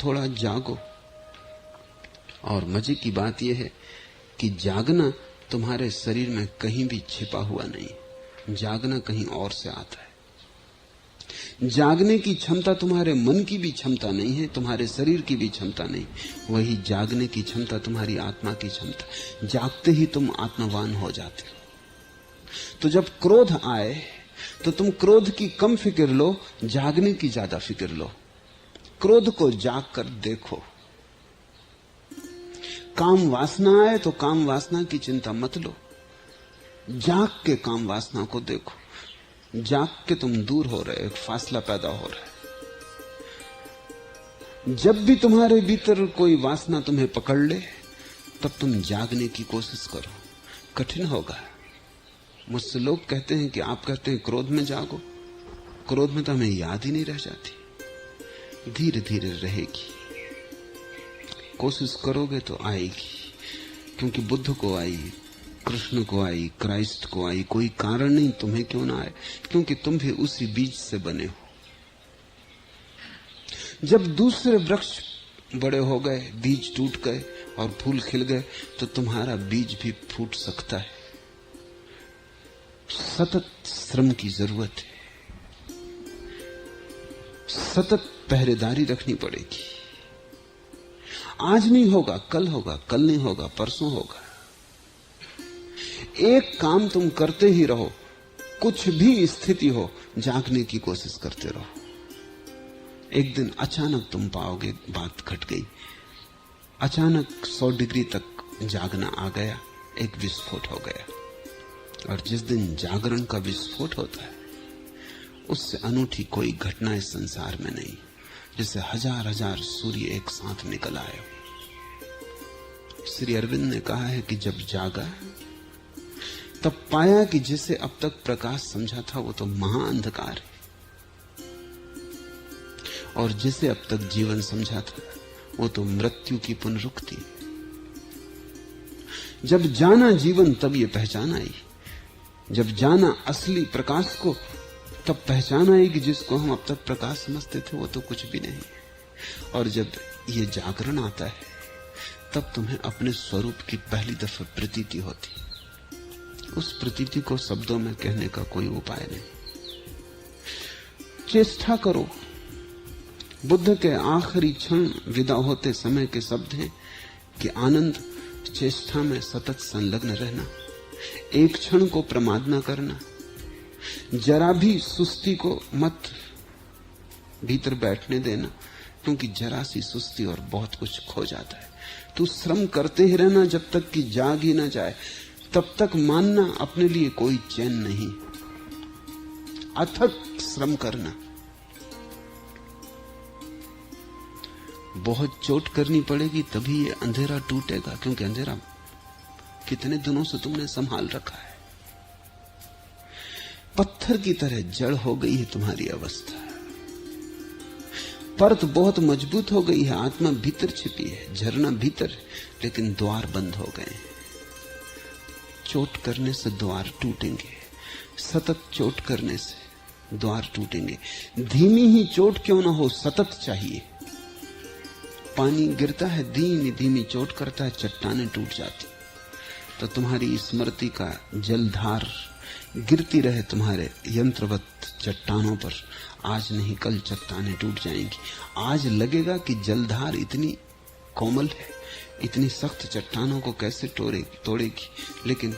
थोड़ा जागो। और मजे की बात यह है कि जागना तुम्हारे शरीर में कहीं भी छिपा हुआ नहीं, जागना कहीं और से आता है। जागने की क्षमता तुम्हारे मन की भी क्षमता नहीं है, तुम्हारे शरीर की भी क्षमता नहीं। वही जागने की क्षमता तुम्हारी आत्मा की क्षमता। जागते ही तुम आत्मवान हो जाते हो। तो जब क्रोध आए तो तुम क्रोध की कम फिक्र लो, जागने की ज्यादा फिक्र लो। क्रोध को जाग कर देखो। काम वासना आए तो काम वासना की चिंता मत लो, जाग के काम वासना को देखो। जाग के तुम दूर हो रहे, एक फासला पैदा हो रहा है। जब भी तुम्हारे भीतर कोई वासना तुम्हें पकड़ ले, तब तुम जागने की कोशिश करो। कठिन होगा। मुझसे लोग कहते हैं कि आप कहते हैं क्रोध में जागो, क्रोध में तो हमें याद ही नहीं रह जाती। धीरे धीरे रहेगी, कोशिश करोगे तो आएगी। क्योंकि बुद्ध को आई, कृष्ण को आई, क्राइस्ट को आई, कोई कारण नहीं तुम्हें क्यों ना आए, क्योंकि तुम भी उसी बीज से बने हो। जब दूसरे वृक्ष बड़े हो गए, बीज टूट गए और फूल खिल गए, तो तुम्हारा बीज भी फूट सकता है। सतत श्रम की जरूरत है, सतत पहरेदारी रखनी पड़ेगी। आज नहीं होगा, कल होगा, कल नहीं होगा, परसों होगा। एक काम तुम करते ही रहो, कुछ भी स्थिति हो, जागने की कोशिश करते रहो। एक दिन अचानक तुम पाओगे बात घट गई, अचानक 100 डिग्री तक जागना आ गया, एक विस्फोट हो गया। और जिस दिन जागरण का विस्फोट होता है, उससे अनूठी कोई घटना इस संसार में नहीं। जैसे हजार हजार सूर्य एक साथ निकल आए। श्री अरविंद ने कहा है कि जब जागा तब पाया कि जिसे अब तक प्रकाश समझा था वो तो महाअंधकार है, और जिसे अब तक जीवन समझा था वो तो मृत्यु की पुनरुक्ति। जब जाना जीवन तब ये पहचान आई। जब जाना असली प्रकाश को, तब पहचान आई कि जिसको हम अब तक प्रकाश समझते थे वो तो कुछ भी नहीं। और जब ये जागरण आता है, तब तुम्हें अपने स्वरूप की पहली दफा प्रतीति होती। उस प्रतीति को शब्दों में कहने का कोई उपाय नहीं। चेष्टा करो। बुद्ध के आखिरी क्षण विदा होते समय के शब्द हैं कि आनंद चेष्टा में सतत संलग्न रहना, एक क्षण को प्रमाद न करना, जरा भी सुस्ती को मत भीतर बैठने देना, क्योंकि जरा सी सुस्ती और बहुत कुछ खो जाता है। तू श्रम करते ही रहना जब तक कि जाग ही ना जाए, तब तक मानना अपने लिए कोई चैन नहीं। अथक श्रम करना, बहुत चोट करनी पड़ेगी तभी ये अंधेरा टूटेगा, क्योंकि अंधेरा कितने दिनों से तुमने संभाल रखा है। पत्थर की तरह जड़ हो गई है तुम्हारी अवस्था, परत बहुत मजबूत हो गई है, आत्मा भीतर छिपी है, झरना भीतर है, लेकिन द्वार बंद हो गए। चोट करने से द्वार टूटेंगे, सतत चोट करने से द्वार टूटेंगे। धीमी ही चोट क्यों ना हो, सतत चाहिए। पानी गिरता है, धीमी धीमी चोट करता है, चट्टानें टूट जाती। तो तुम्हारी स्मृति का जलधार गिरती रहे तुम्हारे यंत्रवत चट्टानों पर। आज नहीं कल चट्टानें टूट जाएंगी। आज लगेगा कि जलधार इतनी कोमल है, इतनी सख्त चट्टानों को कैसे तोड़ेगी, लेकिन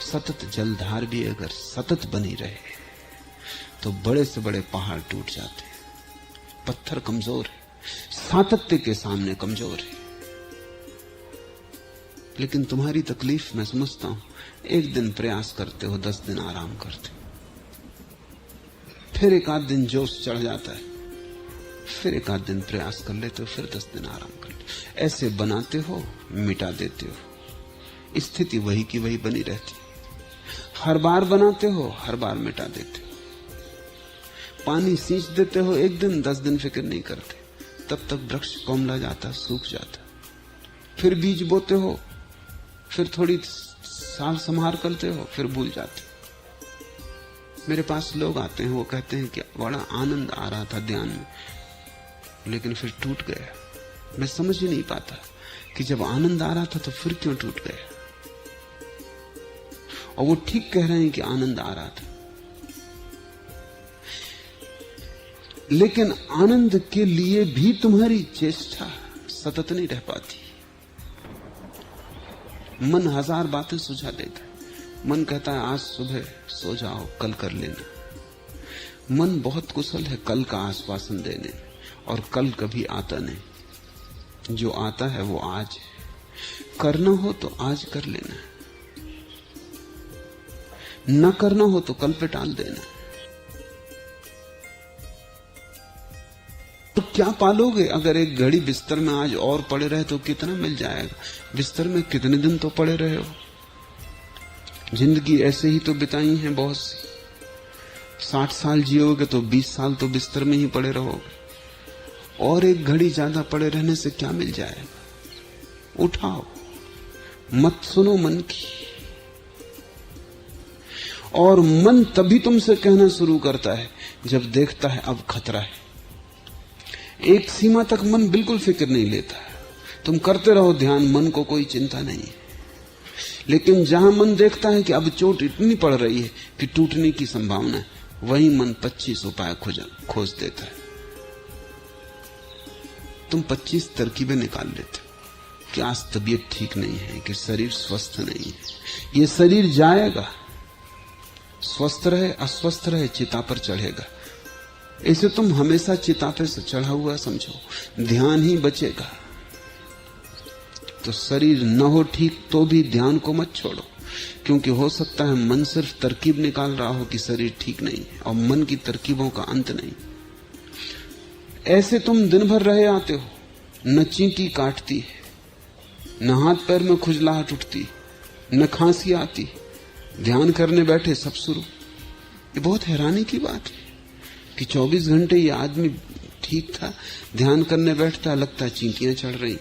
सतत जलधार भी अगर सतत बनी रहे तो बड़े से बड़े पहाड़ टूट जाते हैं। पत्थर कमजोर है, सातत्य के सामने कमजोर है। लेकिन तुम्हारी तकलीफ मैं समझता हूं। एक दिन प्रयास करते हो, 10 दिन आराम करते हो, फिर एक आध दिन जोश चढ़ जाता है, फिर एक आध दिन प्रयास कर लेते हो, फिर 10 दिन आराम कर लेते हो। ऐसे बनाते हो, मिटा देते हो, स्थिति वही की वही बनी रहती। हर बार बनाते हो, हर बार मिटा देते हो। पानी सींच देते हो एक दिन, 10 दिन फिक्र नहीं करते, तब तक वृक्ष कोमला जाता, सूख जाता। फिर बीज बोते हो, फिर थोड़ी साल संभार करते हो, फिर भूल जाते। मेरे पास लोग आते हैं, वो कहते हैं कि बड़ा आनंद आ रहा था ध्यान में, लेकिन फिर टूट गया। मैं समझ ही नहीं पाता कि जब आनंद आ रहा था तो फिर क्यों टूट गया। और वो ठीक कह रहे हैं कि आनंद आ रहा था, लेकिन आनंद के लिए भी तुम्हारी चेष्टा सतत नहीं रह पाती। मन हजार बातें सुझा देता है। मन कहता है आज सुबह सो जाओ, कल कर लेना। मन बहुत कुशल है कल का आश्वासन देने, और कल कभी आता नहीं। जो आता है वो आज है। करना हो तो आज कर लेना, न करना हो तो कल पे टाल देना। तो क्या पालोगे? अगर एक घड़ी बिस्तर में आज और पड़े रहे तो कितना मिल जाएगा? बिस्तर में कितने दिन तो पड़े रहे हो। जिंदगी ऐसे ही तो बिताई है बहुत सी। 60 साल जियोगे तो 20 साल तो बिस्तर में ही पड़े रहोगे, और एक घड़ी ज्यादा पड़े रहने से क्या मिल जाएगा? उठाओ, मत सुनो मन की। और मन तभी तुमसे कहना शुरू करता है जब देखता है अब खतरा है। एक सीमा तक मन बिल्कुल फिक्र नहीं लेता। तुम करते रहो ध्यान, मन को कोई चिंता नहीं है। लेकिन जहां मन देखता है कि अब चोट इतनी पड़ रही है कि टूटने की संभावना है, वहीं मन 25 उपाय खोज देता है। तुम 25 तरकीबें निकाल लेते हो कि आज तबीयत ठीक नहीं है, कि शरीर स्वस्थ नहीं है। ये शरीर जाएगा, स्वस्थ रहे अस्वस्थ रहे चिता पर चढ़ेगा। इसे तुम हमेशा चिता पे से चढ़ा हुआ समझो, ध्यान ही बचेगा। तो शरीर न हो ठीक तो भी ध्यान को मत छोड़ो, क्योंकि हो सकता है मन सिर्फ तरकीब निकाल रहा हो कि शरीर ठीक नहीं है, और मन की तरकीबों का अंत नहीं। ऐसे तुम दिन भर रहे आते हो, न चींटी काटती है, न हाथ पैर में खुजलाहट उठती, न खांसी आती। ध्यान करने बैठे सब शुरू। ये बहुत हैरानी की बात है कि 24 घंटे ये आदमी ठीक था, ध्यान करने बैठता लगता है चींटियां चढ़ रही,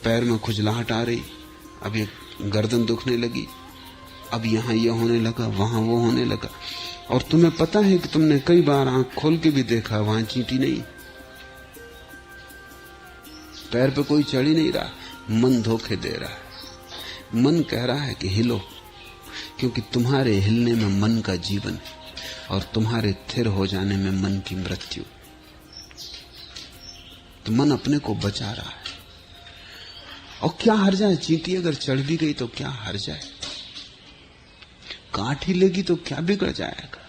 पैर में खुजलाहट आ रही, अब ये गर्दन दुखने लगी, अब यहां ये होने लगा, वहां वो होने लगा। और तुम्हें पता है कि तुमने कई बार आंख खोल के भी देखा, वहां चींटी नहीं, पैर पे कोई चढ़ ही नहीं रहा। मन धोखे दे रहा है। मन कह रहा है कि हिलो, क्योंकि तुम्हारे हिलने में मन का जीवन है, और तुम्हारे थिर हो जाने में मन की मृत्यु। तो मन अपने को बचा रहा है। और क्या हर जाए, चींटी अगर चढ़ भी गई तो क्या हर जाए, काट ही लेगी तो क्या बिगड़ जाएगा।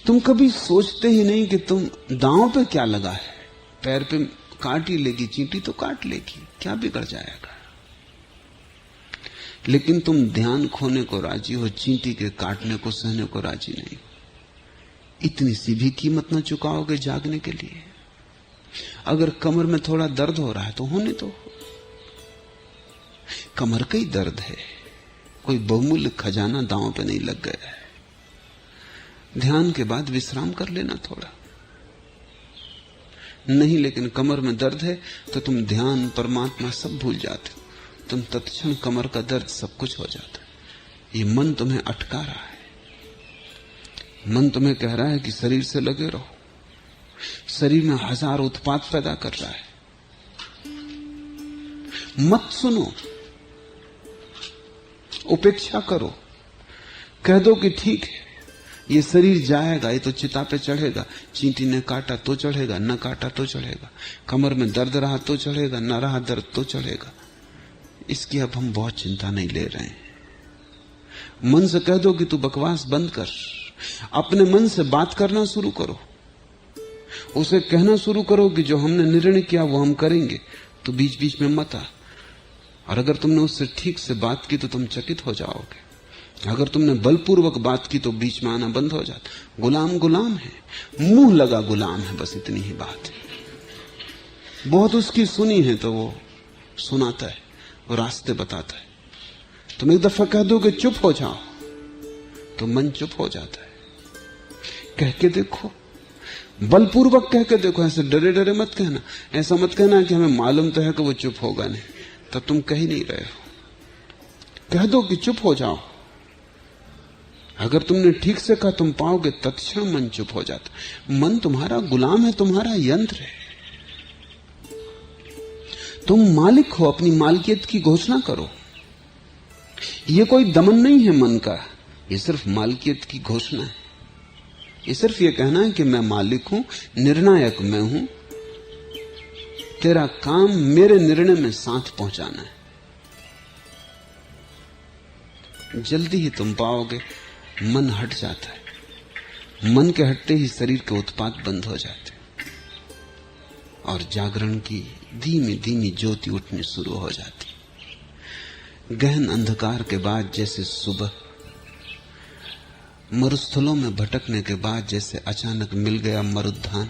तुम कभी सोचते ही नहीं कि तुम दांव पे क्या लगा है। पैर पे काट ही लेगी चींटी तो काट लेगी, क्या बिगड़ जाएगा। लेकिन तुम ध्यान खोने को राजी हो, चींटी के काटने को सहने को राजी नहीं। इतनी सी भी कीमत न चुकाओगे जागने के लिए। अगर कमर में थोड़ा दर्द हो रहा है तो होने दो। कमर का ही दर्द है, कोई बहुमूल्य खजाना दांव पे नहीं लग गया है। ध्यान के बाद विश्राम कर लेना थोड़ा। नहीं, लेकिन कमर में दर्द है तो तुम ध्यान, परमात्मा सब भूल जाते हो। तुम तत्क्षण कमर का दर्द सब कुछ हो जाता है। ये मन तुम्हें अटका रहा है। मन तुम्हें कह रहा है कि शरीर से लगे रहो। शरीर में हजार उत्पात पैदा कर रहा है। मत सुनो, उपेक्षा करो, कह दो कि ठीक है, ये शरीर जाएगा, ये तो चिता पे चढ़ेगा। चींटी ने काटा तो चढ़ेगा, न काटा तो चढ़ेगा। कमर में दर्द रहा तो चढ़ेगा, न रहा दर्द तो चढ़ेगा। इसकी अब हम बहुत चिंता नहीं ले रहे हैं। मन से कह दो कि तू बकवास बंद कर। अपने मन से बात करना शुरू करो। उसे कहना शुरू करो कि जो हमने निर्णय किया वो हम करेंगे, तो बीच बीच में मत आ। और अगर तुमने उससे ठीक से बात की तो तुम चकित हो जाओगे। अगर तुमने बलपूर्वक बात की तो बीच में आना बंद हो जाता। गुलाम गुलाम है, मुंह लगा गुलाम है, बस इतनी ही बात है। बहुत उसकी सुनी है तो वो सुनाता है, वो रास्ते बताता है। तुम एक दफा कह दो कि चुप हो जाओ तो मन चुप हो जाता है। कह के देखो, बलपूर्वक कह के देखो। ऐसे डरे डरे मत कहना। ऐसा मत कहना कि हमें मालूम तो है कि वो चुप होगा नहीं, तब तुम कह ही नहीं रहे हो। कह दो कि चुप हो जाओ। अगर तुमने ठीक से कहा तुम पाओगे, तत्क्षण मन चुप हो जाता। मन तुम्हारा गुलाम है, तुम्हारा यंत्र है। तुम मालिक हो, अपनी मालिकियत की घोषणा करो। यह कोई दमन नहीं है मन का, यह सिर्फ मालिकियत की घोषणा है। ये सिर्फ ये कहना है कि मैं मालिक हूं, निर्णायक मैं हूं, तेरा काम मेरे निर्णय में साथ पहुंचाना है। जल्दी ही तुम पाओगे मन हट जाता है। मन के हटते ही शरीर के उत्पाद बंद हो जाते और जागरण की धीमी धीमी ज्योति उठनी शुरू हो जाती। गहन अंधकार के बाद जैसे सुबह, मरुस्थलों में भटकने के बाद जैसे अचानक मिल गया मरुद्धान,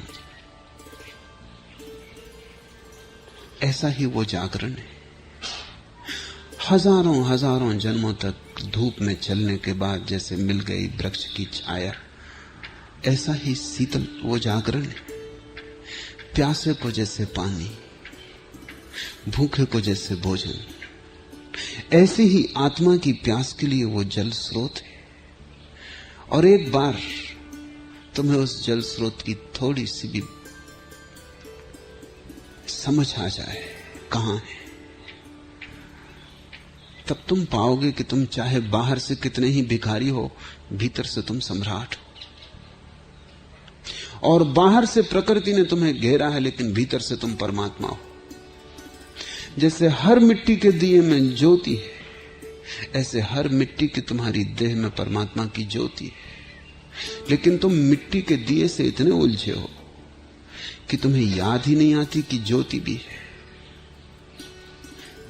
ऐसा ही वो जागरण है। हजारों हजारों जन्मों तक धूप में चलने के बाद जैसे मिल गई वृक्ष की छाया, ऐसा ही शीतल वो जागरण है। प्यासे को जैसे पानी, भूखे को जैसे भोजन, ऐसे ही आत्मा की प्यास के लिए वो जल स्रोत है। और एक बार तुम्हें उस जल स्रोत की थोड़ी सी भी समझ आ जाए कहां है, तब तुम पाओगे कि तुम चाहे बाहर से कितने ही भिखारी हो, भीतर से तुम सम्राट हो। और बाहर से प्रकृति ने तुम्हें घेरा है, लेकिन भीतर से तुम परमात्मा हो। जैसे हर मिट्टी के दिए में ज्योति है, ऐसे हर मिट्टी की तुम्हारी देह में परमात्मा की ज्योति है। लेकिन तुम मिट्टी के दिए से इतने उलझे हो कि तुम्हें याद ही नहीं आती कि ज्योति भी है।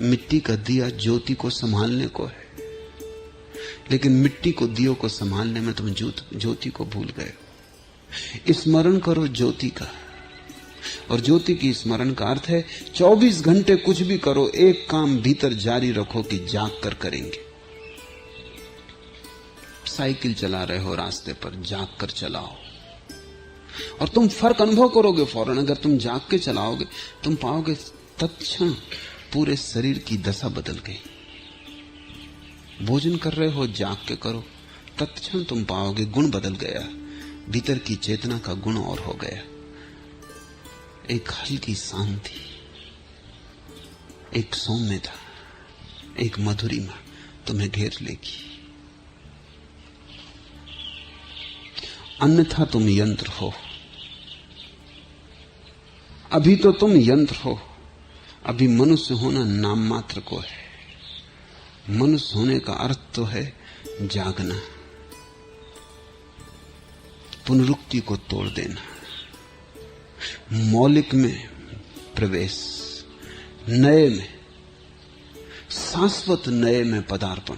मिट्टी का दिया ज्योति को संभालने को है, लेकिन मिट्टी को दियों को संभालने में तुम ज्योति को भूल गए हो। स्मरण करो ज्योति का, और ज्योति की स्मरण का अर्थ है 24 घंटे कुछ भी करो, एक काम भीतर जारी रखो कि जाग कर करेंगे। साइकिल चला रहे हो रास्ते पर, जाग कर चलाओ और तुम फर्क अनुभव करोगे फौरन। अगर तुम जाग के चलाओगे तुम पाओगे तत्क्षण पूरे शरीर की दशा बदल गई। भोजन कर रहे हो, जाग के करो, तत्क्षण तुम पाओगे गुण बदल गया, भीतर की चेतना का गुण और हो गया। एक हल्की शांति, एक सौम्यता, एक मधुरिमा तुम्हें घेर लेगी। अन्यथा तुम यंत्र हो। अभी तो तुम यंत्र हो, अभी मनुष्य होना नाम मात्र को है। मनुष्य होने का अर्थ तो है जागना, पुनरुक्ति को तोड़ देना, मौलिक में प्रवेश, नए में, शाश्वत नए में पदार्पण।